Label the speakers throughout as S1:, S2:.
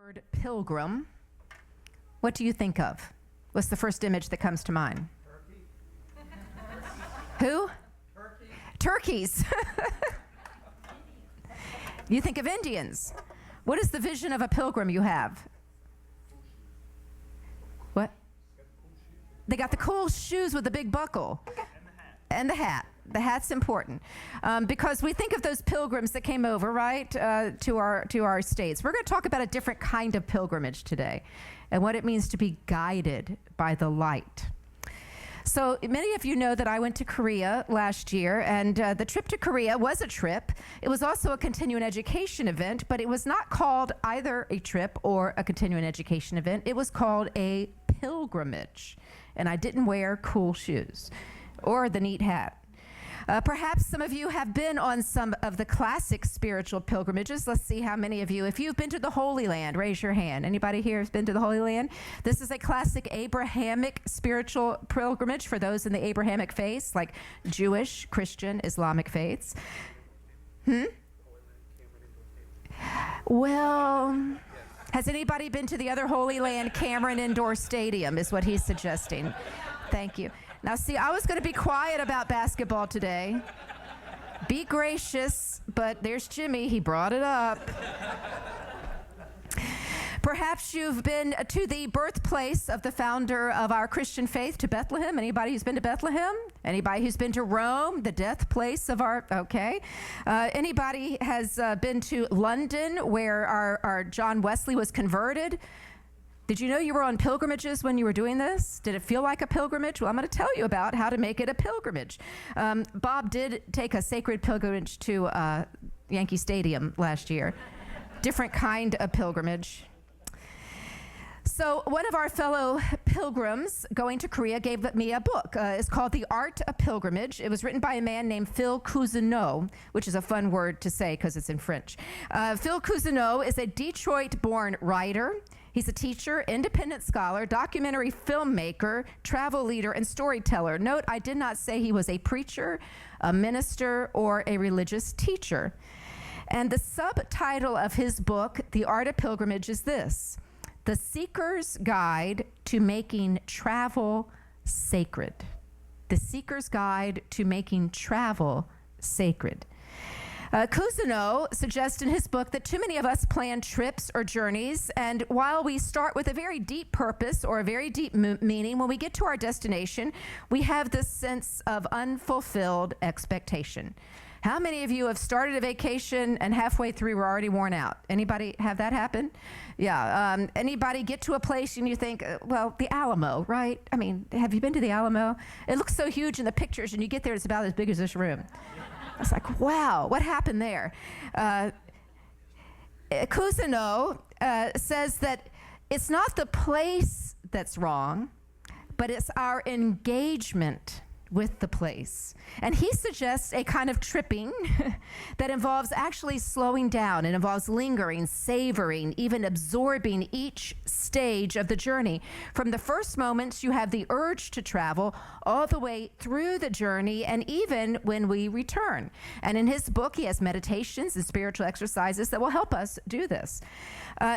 S1: word pilgrim, what do you think of? What's the first image that comes to mind?
S2: Turkey.
S1: Who?
S2: Turkey.
S1: Turkeys. You think of Indians. What is the vision of a pilgrim you have? What? They got the cool shoes with the big buckle. And the hat. The hat's important because we think of those pilgrims that came over, right, to our states. We're going to talk about a different kind of pilgrimage today and what it means to be guided by the light. So many of you know that I went to Korea last year, and the trip to Korea was a trip. It was also a continuing education event, but it was not called either a trip or a continuing education event. It was called a pilgrimage, and I didn't wear cool shoes or the neat hat. Perhaps some of you have been on some of the classic spiritual pilgrimages. Let's see how many of you. If you've been to the Holy Land, raise your hand. Anybody here has been to the Holy Land? This is a classic Abrahamic spiritual pilgrimage for those in the Abrahamic faiths, like Jewish, Christian, Islamic faiths. Well, has anybody been to the other Holy Land, Cameron Indoor Stadium, is what he's suggesting. Thank you. Now, see, I was going to be quiet about basketball today. Be gracious, but there's Jimmy. He brought it up. Perhaps you've been to the birthplace of the founder of our Christian faith, to Bethlehem. Anybody who's been to Bethlehem? Anybody who's been to Rome, the death place of our, okay. Anybody has been to London, where our John Wesley was converted? Did you know you were on pilgrimages when you were doing this? Did it feel like a pilgrimage? Well, I'm going to tell you about how to make it a pilgrimage. Bob did take a sacred pilgrimage to Yankee Stadium last year. Different kind of pilgrimage. So one of our fellow pilgrims going to Korea gave me a book. It's called The Art of Pilgrimage. It was written by a man named Phil Cousineau, which is a fun word to say because it's in French. Phil Cousineau is a Detroit-born writer. He's a teacher, independent scholar, documentary filmmaker, travel leader, and storyteller. Note, I did not say he was a preacher, a minister, or a religious teacher. And the subtitle of his book, The Art of Pilgrimage, is this: The Seeker's Guide to Making Travel Sacred. The Seeker's Guide to Making Travel Sacred. Cousineau suggests in his book that too many of us plan trips or journeys, and while we start with a very deep purpose or a very deep meaning, when we get to our destination, we have this sense of unfulfilled expectation. How many of you have started a vacation and halfway through were already worn out? Anybody have that happen? Yeah. Anybody get to a place and you think, well, the Alamo, right? I mean, have you been to the Alamo? It looks so huge in the pictures, and you get there, it's about as big as this room. It's like, wow, what happened there? Cousineau says that it's not the place that's wrong, but it's our engagement with the place. And he suggests a kind of tripping that involves actually slowing down. It involves lingering, savoring, even absorbing each stage of the journey. From the first moments you have the urge to travel, all the way through the journey, and even when we return. And in his book, he has meditations and spiritual exercises that will help us do this.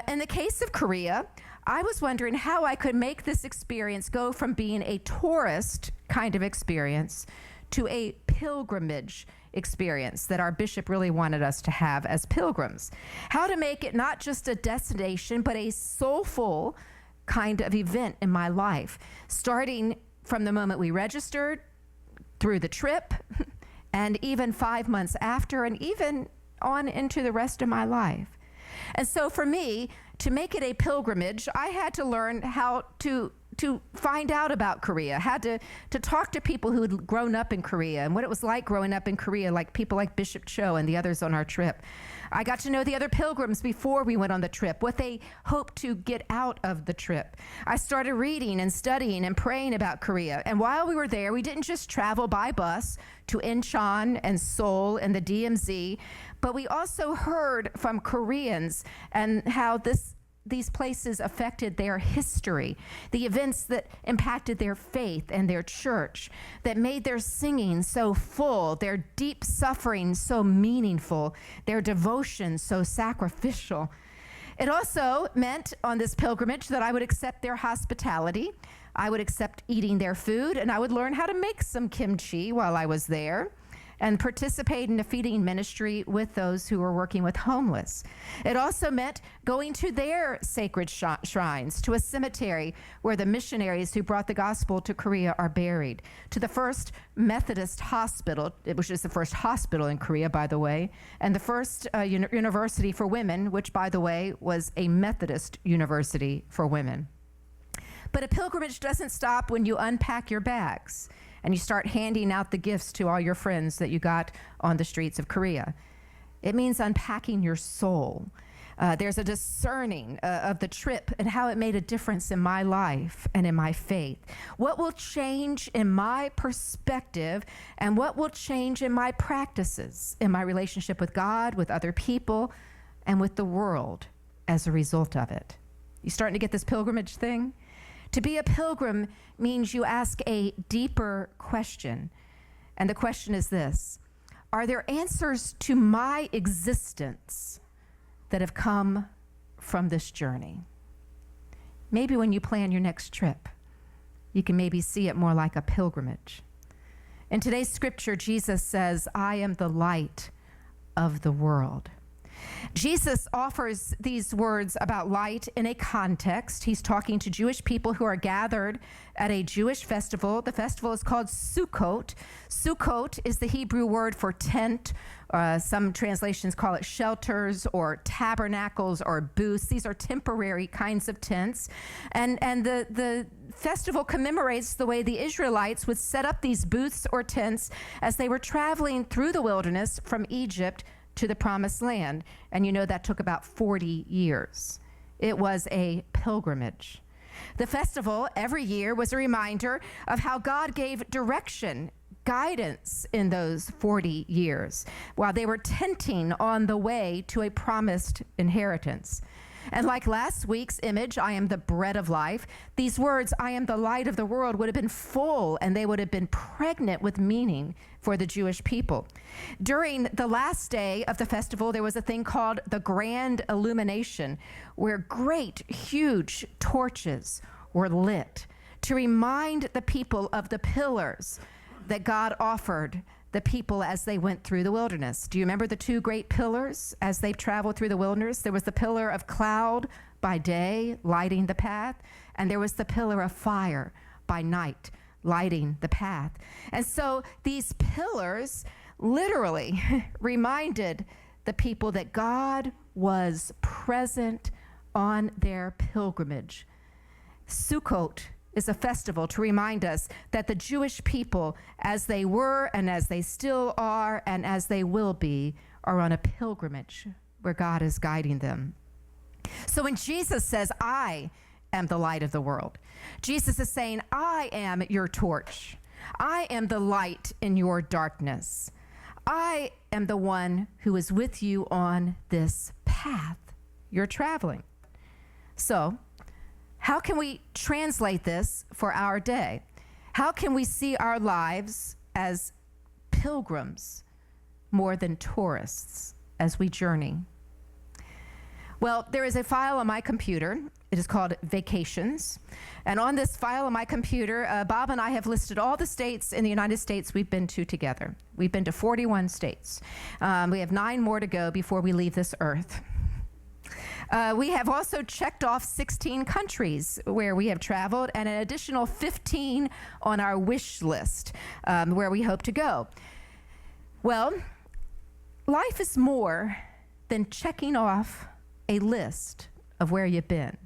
S1: In the case of Korea, I was wondering how I could make this experience go from being a tourist kind of experience to a pilgrimage experience that our bishop really wanted us to have as pilgrims. How to make it not just a destination, but a soulful kind of event in my life, starting from the moment we registered, through the trip, and even 5 months after, and even on into the rest of my life. And so for me, to make it a pilgrimage, I had to learn how to find out about Korea, had to talk to people who had grown up in Korea and what it was like growing up in Korea, like people like Bishop Cho and the others on our trip. I got to know the other pilgrims before we went on the trip, what they hoped to get out of the trip. I started reading and studying and praying about Korea. And while we were there, we didn't just travel by bus to Incheon and Seoul and the DMZ, but we also heard from Koreans and how these places affected their history, the events that impacted their faith and their church, that made their singing so full, their deep suffering so meaningful, their devotion so sacrificial. It also meant on this pilgrimage that I would accept their hospitality. I would accept eating their food, and I would learn how to make some kimchi while I was there and participate in a feeding ministry with those who were working with homeless. It also meant going to their sacred shrines, to a cemetery where the missionaries who brought the gospel to Korea are buried, to the first Methodist hospital, which is the first hospital in Korea, by the way, and the first university for women, which, by the way, was a Methodist university for women. But a pilgrimage doesn't stop when you unpack your bags and you start handing out the gifts to all your friends that you got on the streets of Korea. It means unpacking your soul. There's a discerning of the trip and how it made a difference in my life and in my faith. What will change in my perspective and what will change in my practices, in my relationship with God, with other people, and with the world as a result of it? You starting to get this pilgrimage thing? To be a pilgrim means you ask a deeper question. And the question is this: are there answers to my existence that have come from this journey? Maybe when you plan your next trip, you can maybe see it more like a pilgrimage. In today's scripture, Jesus says, I am the light of the world. Jesus offers these words about light in a context. He's talking to Jewish people who are gathered at a Jewish festival. The festival is called Sukkot. Sukkot is the Hebrew word for tent. Some translations call it shelters or tabernacles or booths. These are temporary kinds of tents. And the festival commemorates the way the Israelites would set up these booths or tents as they were traveling through the wilderness from Egypt to the promised land. And you know that took about 40 years. It was a pilgrimage. The festival every year was a reminder of how God gave direction, guidance in those 40 years while they were tenting on the way to a promised inheritance. And like last week's image, I am the bread of life, these words, I am the light of the world, would have been full and they would have been pregnant with meaning for the Jewish people. During the last day of the festival, there was a thing called the Grand Illumination, where great, huge torches were lit to remind the people of the pillars that God offered the people as they went through the wilderness. Do you remember the two great pillars as they traveled through the wilderness? There was the pillar of cloud by day, lighting the path, and there was the pillar of fire by night, lighting the path. And so these pillars literally reminded the people that God was present on their pilgrimage. Sukkot is a festival to remind us that the Jewish people, as they were and as they still are and as they will be, are on a pilgrimage where God is guiding them. So when Jesus says, I am the light of the world, Jesus is saying, I am your torch. I am the light in your darkness. I am the one who is with you on this path you're traveling. So, how can we translate this for our day? How can we see our lives as pilgrims more than tourists as we journey? Well, there is a file on my computer. It is called Vacations. And on this file on my computer, Bob and I have listed all the states in the United States we've been to together. We've been to 41 states. We have 9 more to go before we leave this earth. We have also checked off 16 countries where we have traveled and an additional 15 on our wish list where we hope to go. Well, life is more than checking off a list of where you've been.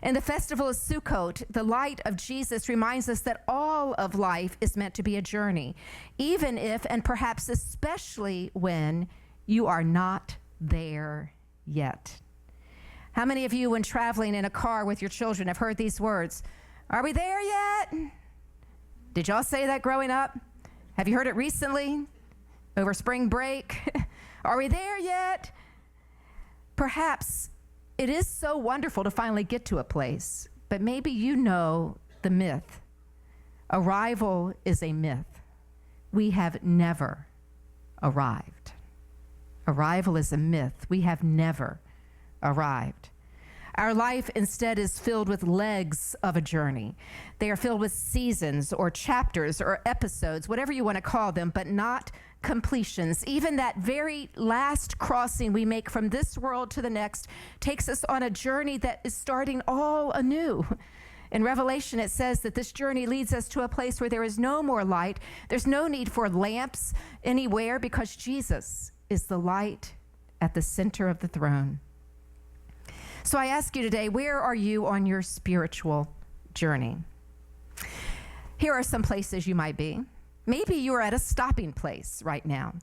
S1: In the festival of Sukkot, the light of Jesus reminds us that all of life is meant to be a journey, even if, and perhaps especially when, you are not there yet. How many of you, when traveling in a car with your children, have heard these words? Are we there yet? Did y'all say that growing up? Have you heard it recently? Over spring break? Are we there yet? Perhaps it is so wonderful to finally get to a place, but maybe you know the myth. Arrival is a myth. We have never arrived. Arrival is a myth. We have never arrived. Our life instead is filled with legs of a journey. They are filled with seasons or chapters or episodes, whatever you want to call them, but not completions. Even that very last crossing we make from this world to the next takes us on a journey that is starting all anew. In Revelation, it says that this journey leads us to a place where there is no more light. There's no need for lamps anywhere because Jesus is the light at the center of the throne. So I ask you today, where are you on your spiritual journey? Here are some places you might be. Maybe you're at a stopping place right now.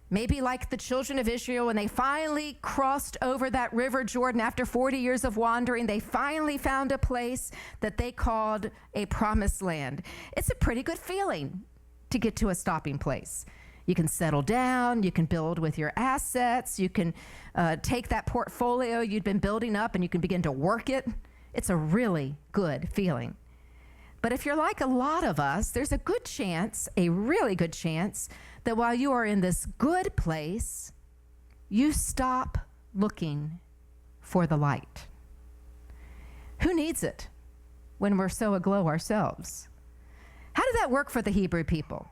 S1: Maybe like the children of Israel, when they finally crossed over that river Jordan after 40 years of wandering, they finally found a place that they called a promised land. It's a pretty good feeling to get to a stopping place. You can settle down, you can build with your assets, you can take that portfolio you'd been building up and you can begin to work it. It's a really good feeling. But if you're like a lot of us, there's a good chance, a really good chance, that while you are in this good place, you stop looking for the light. Who needs it when we're so aglow ourselves? How did that work for the Hebrew people?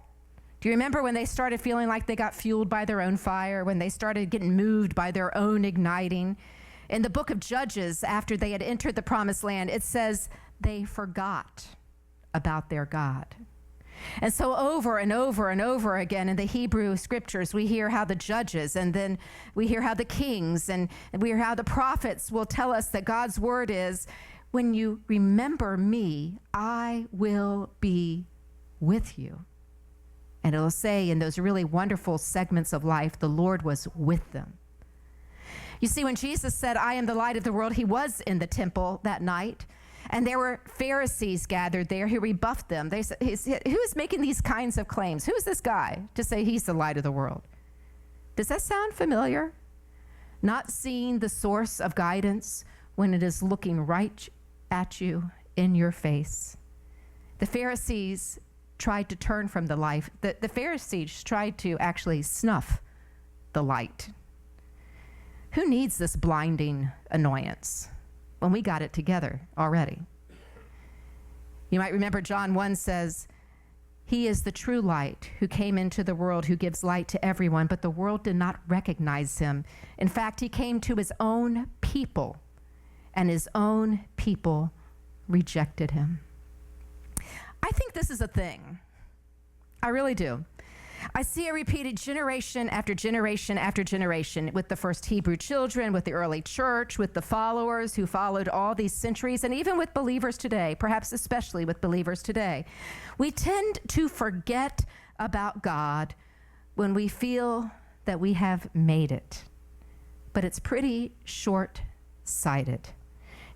S1: Do you remember when they started feeling like they got fueled by their own fire, when they started getting moved by their own igniting? In the book of Judges, after they had entered the promised land, it says they forgot about their God. And so over and over and over again in the Hebrew scriptures, we hear how the judges, and then we hear how the kings, and we hear how the prophets will tell us that God's word is, when you remember me, I will be with you. And it'll say in those really wonderful segments of life, the Lord was with them. You see, when Jesus said, I am the light of the world, he was in the temple that night. And there were Pharisees gathered there who rebuffed them. They said, who is making these kinds of claims? Who is this guy to say he's the light of the world? Does that sound familiar? Not seeing the source of guidance when it is looking right at you in your face. The Pharisees tried to turn from the life. The Pharisees tried to actually snuff the light. Who needs this blinding annoyance when we got it together already? You might remember John 1 says, he is the true light who came into the world, who gives light to everyone, but the world did not recognize him. In fact, he came to his own people, and his own people rejected him. I think this is a thing. I really do. I see it repeated generation after generation after generation with the first Hebrew children, with the early church, with the followers who followed all these centuries, and even with believers today, perhaps especially with believers today. We tend to forget about God when we feel that we have made it, but it's pretty short-sighted.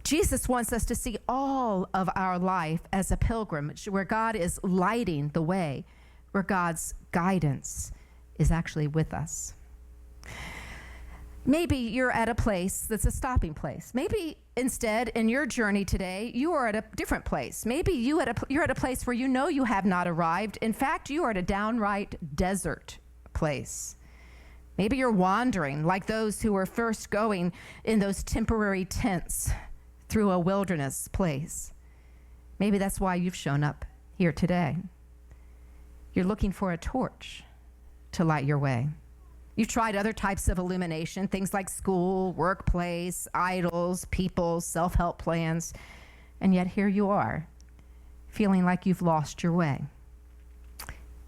S1: Jesus wants us to see all of our life as a pilgrimage where God is lighting the way, where God's guidance is actually with us. Maybe you're at a place that's a stopping place. Maybe instead in your journey today, you are at a different place. Maybe you're at a place where you know you have not arrived. In fact, you are at a downright desert place. Maybe you're wandering like those who were first going in those temporary tents through a wilderness place. Maybe that's why you've shown up here today. You're looking for a torch to light your way. You've tried other types of illumination, things like school, workplace, idols, people, self-help plans, and yet here you are, feeling like you've lost your way,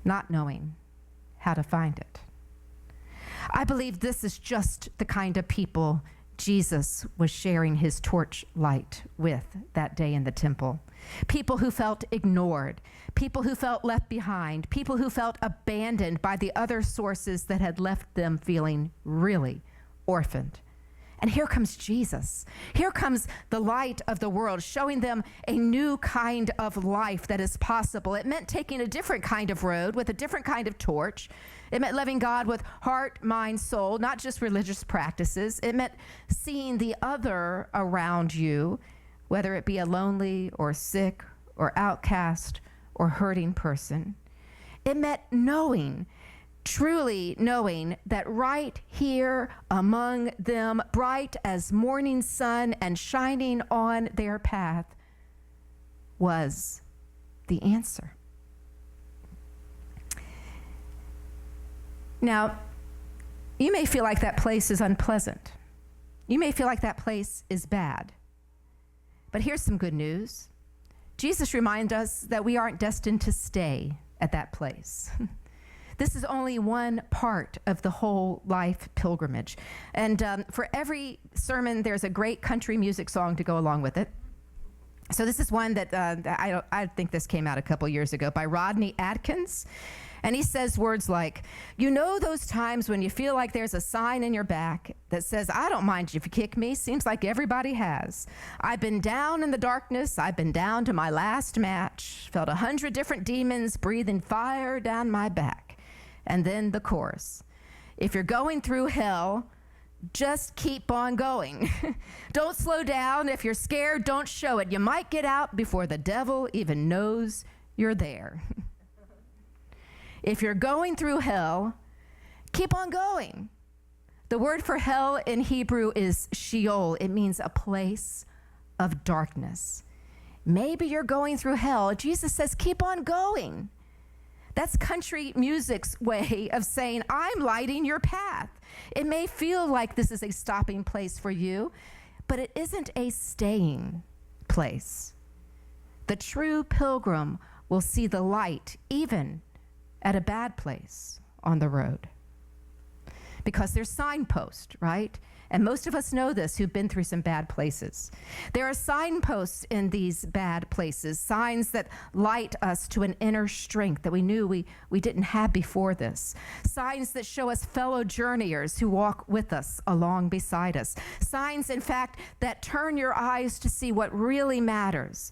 S1: not knowing how to find it. I believe this is just the kind of people Jesus was sharing his torch light with that day in the temple. People who felt ignored, people who felt left behind, people who felt abandoned by the other sources that had left them feeling really orphaned. And here comes Jesus. Here comes the light of the world, showing them a new kind of life that is possible. It meant taking a different kind of road with a different kind of torch. It meant loving God with heart, mind, soul, not just religious practices. It meant seeing the other around you, whether it be a lonely or sick or outcast or hurting person. It meant knowing truly knowing that right here among them, bright as morning sun and shining on their path, was the answer. Now, you may feel like that place is unpleasant. You may feel like that place is bad. But here's some good news. Jesus reminds us that we aren't destined to stay at that place. This is only one part of the whole life pilgrimage. And for every sermon, there's a great country music song to go along with it. So this is one that I think this came out a couple years ago by Rodney Atkins. And he says words like, you know those times when you feel like there's a sign in your back that says, I don't mind if you kick me, seems like everybody has. I've been down in the darkness, I've been down to my last match, felt 100 different demons breathing fire down my back. And then the chorus, if you're going through hell, just keep on going. Don't slow down. If you're scared, don't show it. You might get out before the devil even knows you're there. If you're going through hell, keep on going. The word for hell in Hebrew is Sheol. It means a place of darkness. Maybe you're going through hell. Jesus says, keep on going. That's country music's way of saying, I'm lighting your path. It may feel like this is a stopping place for you, but it isn't a staying place. The true pilgrim will see the light even at a bad place on the road. Because there's signposts, right? And most of us know this who've been through some bad places. There are signposts in these bad places, signs that light us to an inner strength that we knew we didn't have before this. Signs that show us fellow journeyers who walk with us along beside us. Signs, in fact, that turn your eyes to see what really matters.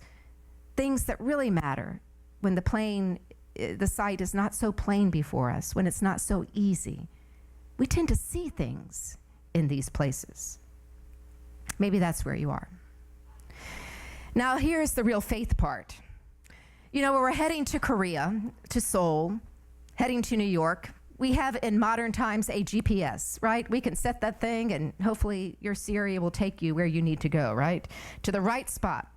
S1: Things that really matter when the sight is not so plain before us, when it's not so easy. We tend to see things in these places. Maybe that's where you are. Now, here's the real faith part. You know, when we're heading to Korea, to Seoul, heading to New York, we have in modern times a GPS, right? We can set that thing and hopefully your Siri will take you where you need to go, right? To the right spot.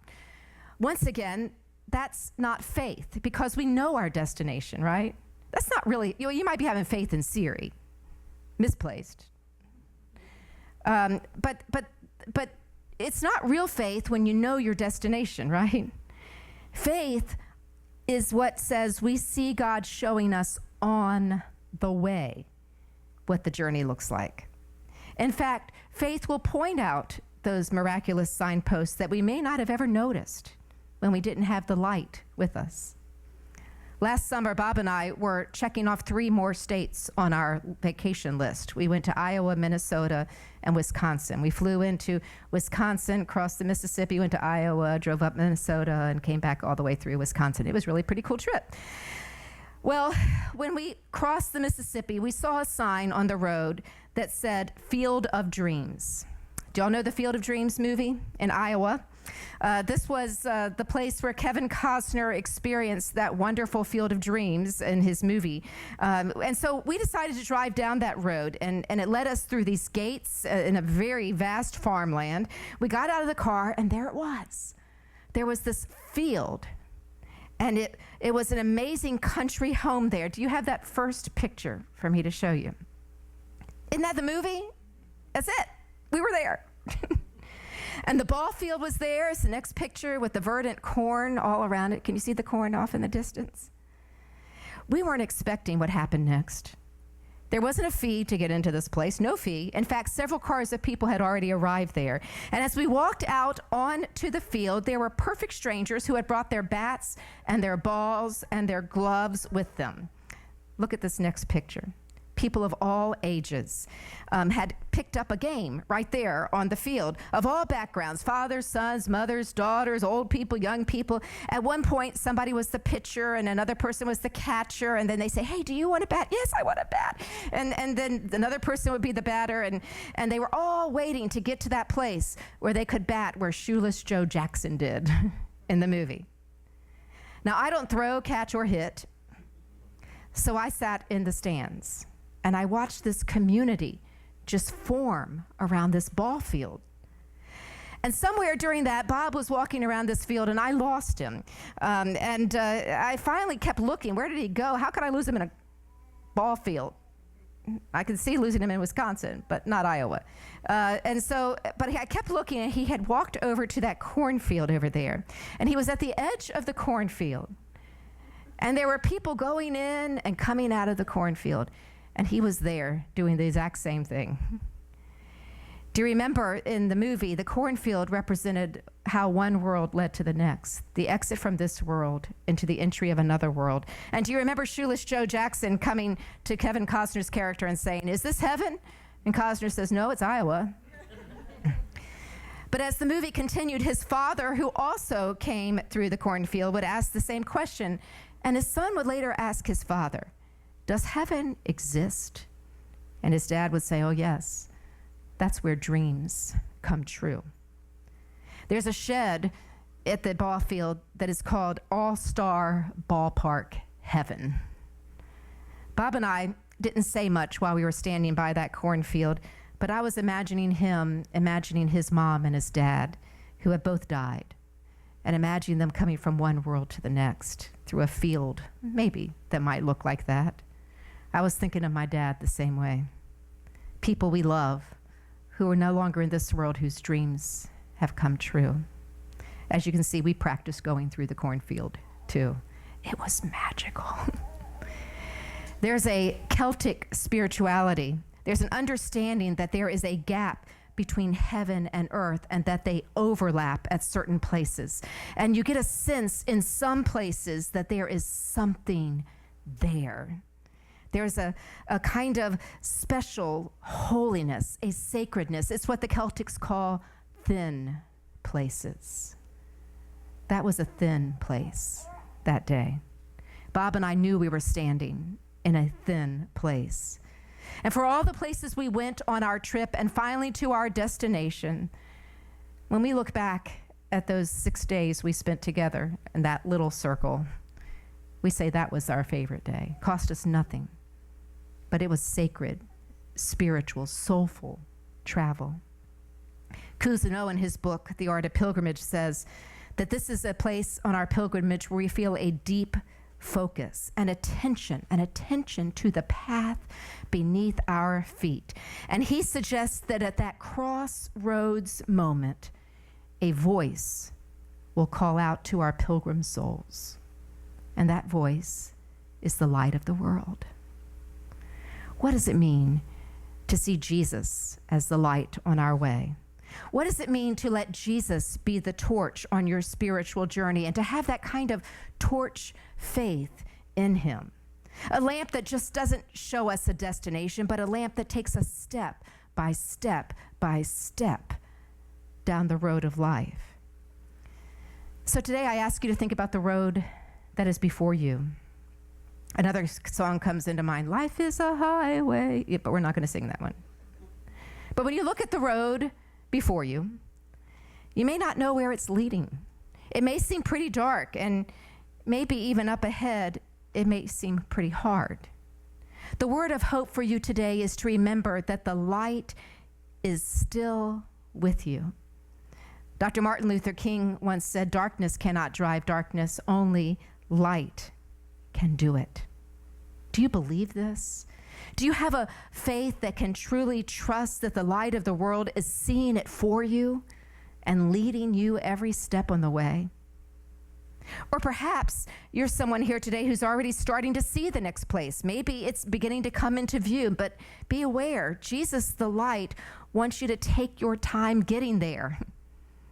S1: Once again, that's not faith because we know our destination, right? That's not really, you might be having faith in Siri. Misplaced. But it's not real faith when you know your destination, right? Faith is what says we see God showing us on the way what the journey looks like. In fact, faith will point out those miraculous signposts that we may not have ever noticed when we didn't have the light with us. Last summer, Bob and I were checking off 3 more states on our vacation list. We went to Iowa, Minnesota, and Wisconsin. We flew into Wisconsin, crossed the Mississippi, went to Iowa, drove up Minnesota, and came back all the way through Wisconsin. It was really a pretty cool trip. Well, when we crossed the Mississippi, we saw a sign on the road that said Field of Dreams. Do y'all know the Field of Dreams movie in Iowa? This was the place where Kevin Costner experienced that wonderful field of dreams in his movie. And so we decided to drive down that road, and it led us through these gates in a very vast farmland. We got out of the car, and there it was. There was this field, and it was an amazing country home there. Do you have that first picture for me to show you? Isn't that the movie? That's it. We were there. And the ball field was there. It's the next picture with the verdant corn all around it. Can you see the corn off in the distance? We weren't expecting what happened next. There wasn't a fee to get into this place, no fee. In fact, several cars of people had already arrived there. And as we walked out onto the field, there were perfect strangers who had brought their bats and their balls and their gloves with them. Look at this next picture. People of all ages had picked up a game right there on the field of all backgrounds, fathers, sons, mothers, daughters, old people, young people. At one point, somebody was the pitcher and another person was the catcher, and then they say, hey, do you want to bat? Yes, I want to bat. And then another person would be the batter, and they were all waiting to get to that place where they could bat where Shoeless Joe Jackson did in the movie. Now, I don't throw, catch, or hit. So I sat in the stands, and I watched this community just form around this ball field. And somewhere during that, Bob was walking around this field, and I lost him. I finally kept looking. Where did he go? How could I lose him in a ball field? I could see losing him in Wisconsin, but not Iowa. But I kept looking, and he had walked over to that cornfield over there. And he was at the edge of the cornfield. And there were people going in and coming out of the cornfield. And he was there doing the exact same thing. Do you remember in the movie, the cornfield represented how one world led to the next, the exit from this world into the entry of another world? And do you remember Shoeless Joe Jackson coming to Kevin Costner's character and saying, "Is this heaven?" And Costner says, "No, it's Iowa." But as the movie continued, his father, who also came through the cornfield, would ask the same question. And his son would later ask his father, "Does heaven exist?" And his dad would say, "Oh, yes. That's where dreams come true." There's a shed at the ball field that is called All-Star Ballpark Heaven. Bob and I didn't say much while we were standing by that cornfield, but I was imagining his mom and his dad, who had both died, and imagining them coming from one world to the next through a field, maybe, that might look like that. I was thinking of my dad the same way. People we love who are no longer in this world, whose dreams have come true. As you can see, we practiced going through the cornfield too. It was magical. There's a Celtic spirituality. There's an understanding that there is a gap between heaven and earth, and that they overlap at certain places. And you get a sense in some places that there is something there. There's a kind of special holiness, a sacredness. It's what the Celtics call thin places. That was a thin place that day. Bob and I knew we were standing in a thin place. And for all the places we went on our trip and finally to our destination, when we look back at those 6 days we spent together in that little circle, we say that was our favorite day. Cost us nothing, but it was sacred, spiritual, soulful travel. Cousineau, in his book, The Art of Pilgrimage, says that this is a place on our pilgrimage where we feel a deep focus and attention to the path beneath our feet. And he suggests that at that crossroads moment, a voice will call out to our pilgrim souls. And that voice is the light of the world. What does it mean to see Jesus as the light on our way? What does it mean to let Jesus be the torch on your spiritual journey and to have that kind of torch faith in him? A lamp that just doesn't show us a destination, but a lamp that takes us step by step by step down the road of life. So today I ask you to think about the road that is before you. Another song comes into mind, "Life is a highway," yeah, but we're not going to sing that one. But when you look at the road before you, you may not know where it's leading. It may seem pretty dark, and maybe even up ahead, it may seem pretty hard. The word of hope for you today is to remember that the light is still with you. Dr. Martin Luther King once said, "Darkness cannot drive darkness, only light can do it." Do you believe this? Do you have a faith that can truly trust that the light of the world is seeing it for you and leading you every step on the way? Or perhaps you're someone here today who's already starting to see the next place. Maybe it's beginning to come into view, but be aware, Jesus, the light, wants you to take your time getting there,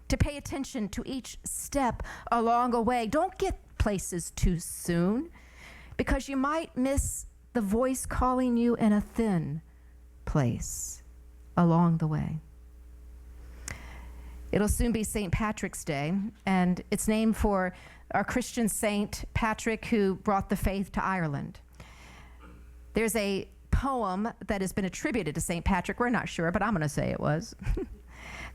S1: to pay attention to each step along the way. Don't get places too soon, because you might miss the voice calling you in a thin place along the way. It'll soon be St. Patrick's Day, and it's named for our Christian saint Patrick, who brought the faith to Ireland. There's a poem that has been attributed to St. Patrick, we're not sure, but I'm going to say it was,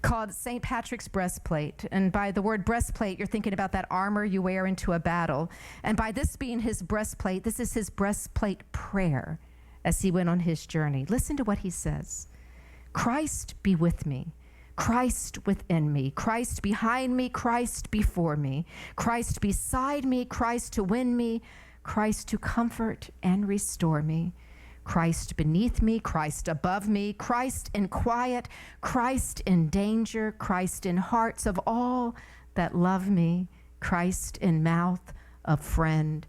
S1: called St. Patrick's Breastplate. And by the word breastplate, you're thinking about that armor you wear into a battle. And by this being his breastplate, this is his breastplate prayer as he went on his journey. Listen to what he says. Christ be with me. Christ within me, Christ behind me, Christ before me, Christ beside me, Christ to win me, Christ to comfort and restore me, Christ beneath me, Christ above me, Christ in quiet, Christ in danger, Christ in hearts of all that love me, Christ in mouth of friend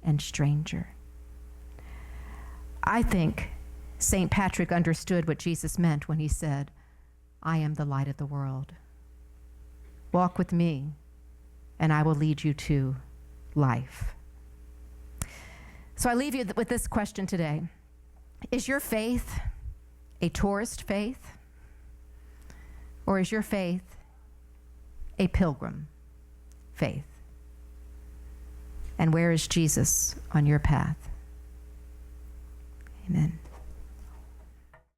S1: and stranger. I think St. Patrick understood what Jesus meant when he said, I am the light of the world. Walk with me, and I will lead you to life. So I leave you with this question today. Is your faith a tourist faith? Or is your faith a pilgrim faith? And where is Jesus on your path? Amen.